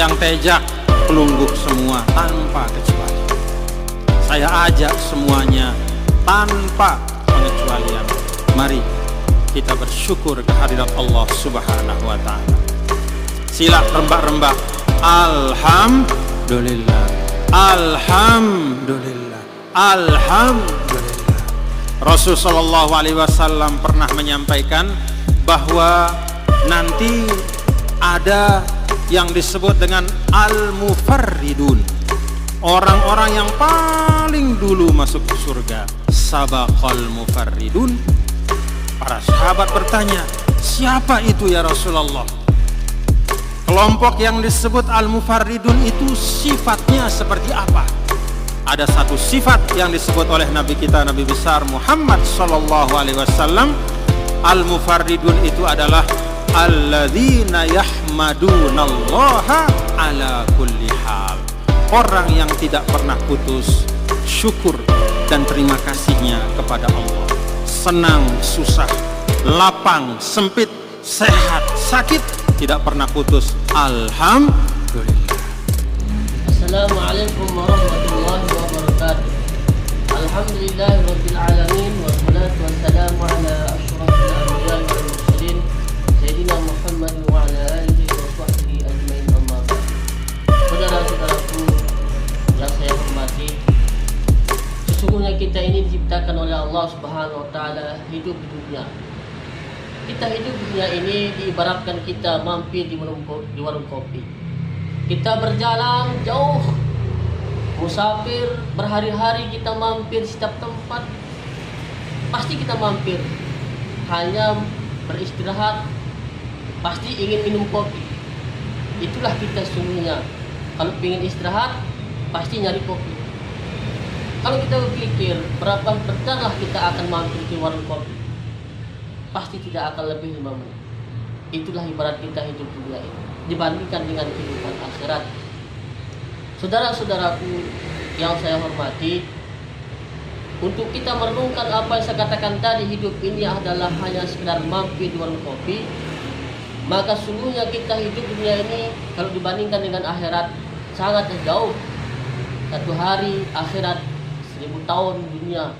tiang tejak pelungguk semua tanpa kecuali. Saya ajak semuanya tanpa pengecualian. Mari kita bersyukur kehadirat Allah Subhanahu wa Ta'ala. Sila rembak-rembak. Alhamdulillah, alhamdulillah, alhamdulillah. Rasul sallallahu alaihi wasallam pernah menyampaikan bahwa nanti ada yang disebut dengan al-mufarridun, orang-orang yang paling dulu masuk ke surga. Sabaqal mufarridun. Para sahabat bertanya, siapa itu ya Rasulullah? Kelompok yang disebut al-mufarridun itu sifatnya seperti apa? Ada satu sifat yang disebut oleh Nabi kita, Nabi besar Muhammad sallallahu alaihi wasallam. Al-mufarridun itu adalah alladzina yahmadunallaha ala kulli hal. Orang yang tidak pernah putus syukur dan terima kasihnya kepada Allah. Senang, susah, lapang, sempit, sehat, sakit, tidak pernah putus. Alhamdulillah. Assalamualaikum warahmatullahi wabarakatuh. Alhamdulillahirabbil alamin wassalatu wassalamu ala asyrafil anbiya'i wal mursalin sayyidina Muhammad wa ala alihi wa sahbihi ajmain, amma ba'd. Saudara-saudaraku yang saya hormati, sesungguhnya kita ini diciptakan oleh Allah Subhanahu wa Ta'ala hidup di dunia. Kita hidup di dunia ini diibaratkan kita mampir di warung kopi. Kita berjalan jauh, musafir, berhari-hari kita mampir setiap tempat. Pasti kita mampir hanya beristirahat, pasti ingin minum kopi. Itulah kita sesungguhnya. Kalau ingin istirahat, pasti nyari kopi. Kalau kita berpikir berapa berjalan kita akan mampir di warung kopi, pasti tidak akan lebih 5 menit. Itulah ibarat kita hidup dunia ini dibandingkan dengan kehidupan akhirat. Saudara-saudaraku yang saya hormati, untuk kita merenungkan apa yang saya katakan tadi, hidup ini adalah hanya sekedar mampir di warung kopi, maka sungguhnya kita hidup dunia ini kalau dibandingkan dengan akhirat sangat jauh. Satu hari akhirat 1000 tahun dunia.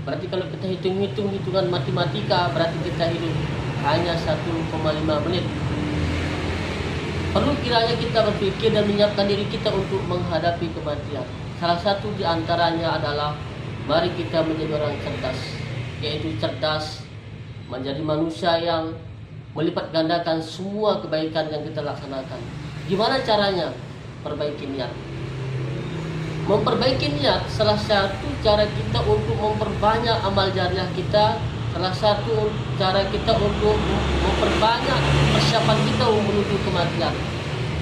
Berarti kalau kita hitung-hitung hitungan matematika, berarti kita hidup hanya 1,5 menit. Perlu kiranya kita berpikir dan menyiapkan diri kita untuk menghadapi kematian. Salah satu di antaranya adalah mari kita menjadi orang cerdas, yaitu cerdas menjadi manusia yang melipat gandakan semua kebaikan yang kita laksanakan. Gimana caranya? Perbaiki niat. Memperbaiki niat salah satu cara kita untuk memperbanyak amal jariah kita. Salah satu cara kita untuk memperbanyak persiapan kita menuju kematian.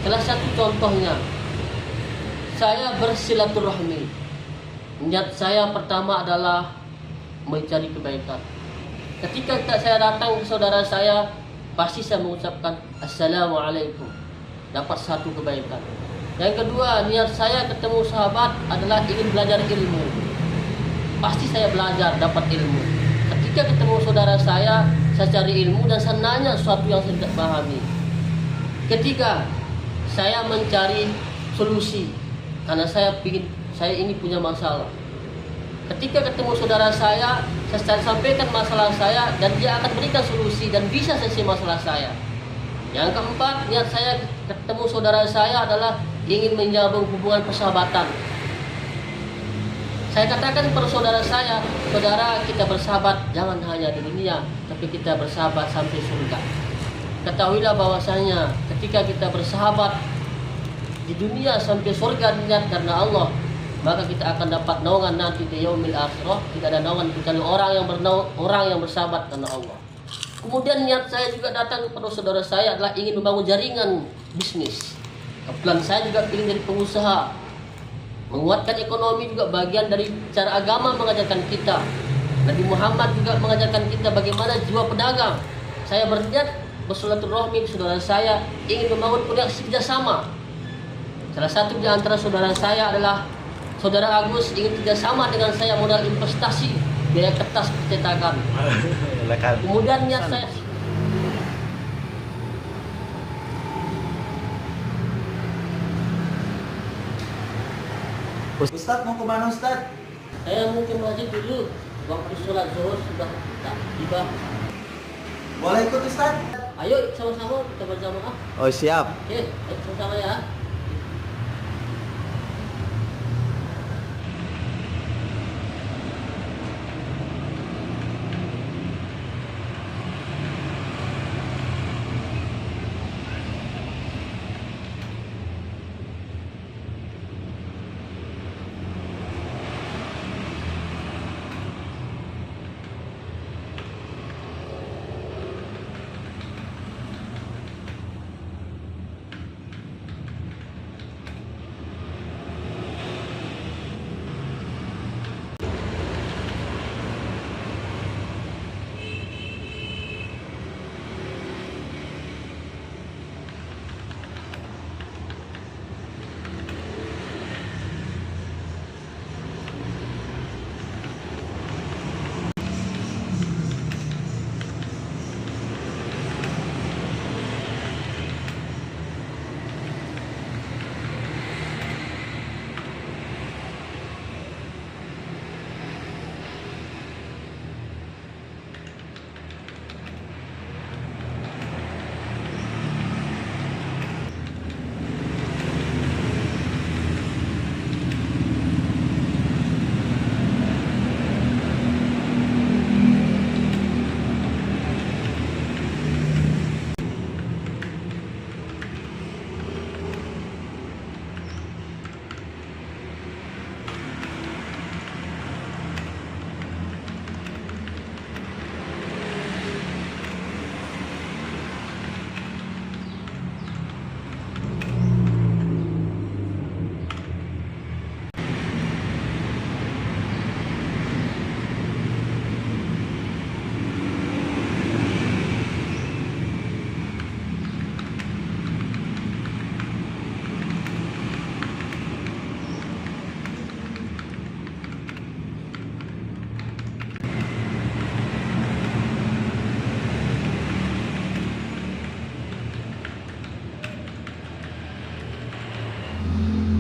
Salah satu contohnya, saya bersilaturahmi. Niat saya pertama adalah mencari kebaikan. Ketika saya datang ke saudara saya, pasti saya mengucapkan Assalamualaikum. Dapat satu kebaikan. Yang kedua, niat saya ketemu sahabat adalah ingin belajar ilmu. Pasti saya belajar, dapat ilmu. Ketika ketemu saudara saya cari ilmu dan saya nanya sesuatu yang saya tidak pahami. Ketiga, saya mencari solusi karena saya ingin punya masalah. Ketika ketemu saudara saya sampaikan masalah saya dan dia akan berikan solusi dan bisa selesai masalah saya. Yang keempat, niat saya ketemu saudara saya adalah ingin menyambung hubungan persahabatan. Saya katakan kepada saudara saya, saudara, kita bersahabat jangan hanya di dunia, tapi kita bersahabat sampai surga. Ketahuilah bahwasanya ketika kita bersahabat di dunia sampai surga niat karena Allah, maka kita akan dapat naungan nanti di yaumil akhirah. Tidak ada naungan kecuali orang yang bersahabat karena Allah. Kemudian niat saya juga datang kepada saudara saya adalah ingin membangun jaringan bisnis. Kebetulan saya juga ingin jadi pengusaha. Menguatkan ekonomi juga bagian dari cara agama mengajarkan kita. Nabi Muhammad juga mengajarkan kita bagaimana jiwa pedagang. Saya berniat bersilaturahmi saudara saya, ingin membangun koneksi kerjasama. Salah satu di antara saudara saya adalah saudara Agus, ingin kerjasama dengan saya modal investasi biaya kertas percetakan. Kemudian niat saya Ustadz mau kemana Ustadz? Saya mau ke masjid dulu. Waktu sholat zuhur sudah tak tiba. Boleh ikut Ustadz? Ayo sama-sama kita berjamaah. Oh siap. Oke, ayo sama-sama ya.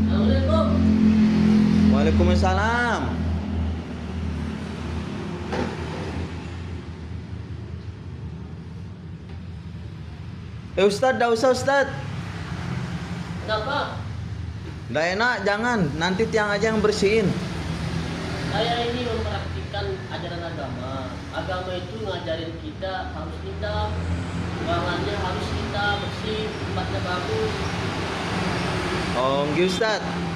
Assalamualaikum. Waalaikumsalam. Ustadz, dah usah Ustadz. Kenapa? Dah enak, jangan. Nanti tiang aja yang bersihin. Saya ini mempraktikkan ajaran agama. Agama itu ngajarin kita harus kita ruangannya harus kita bersih, tempatnya bagus. Oh, nggih Ustadz.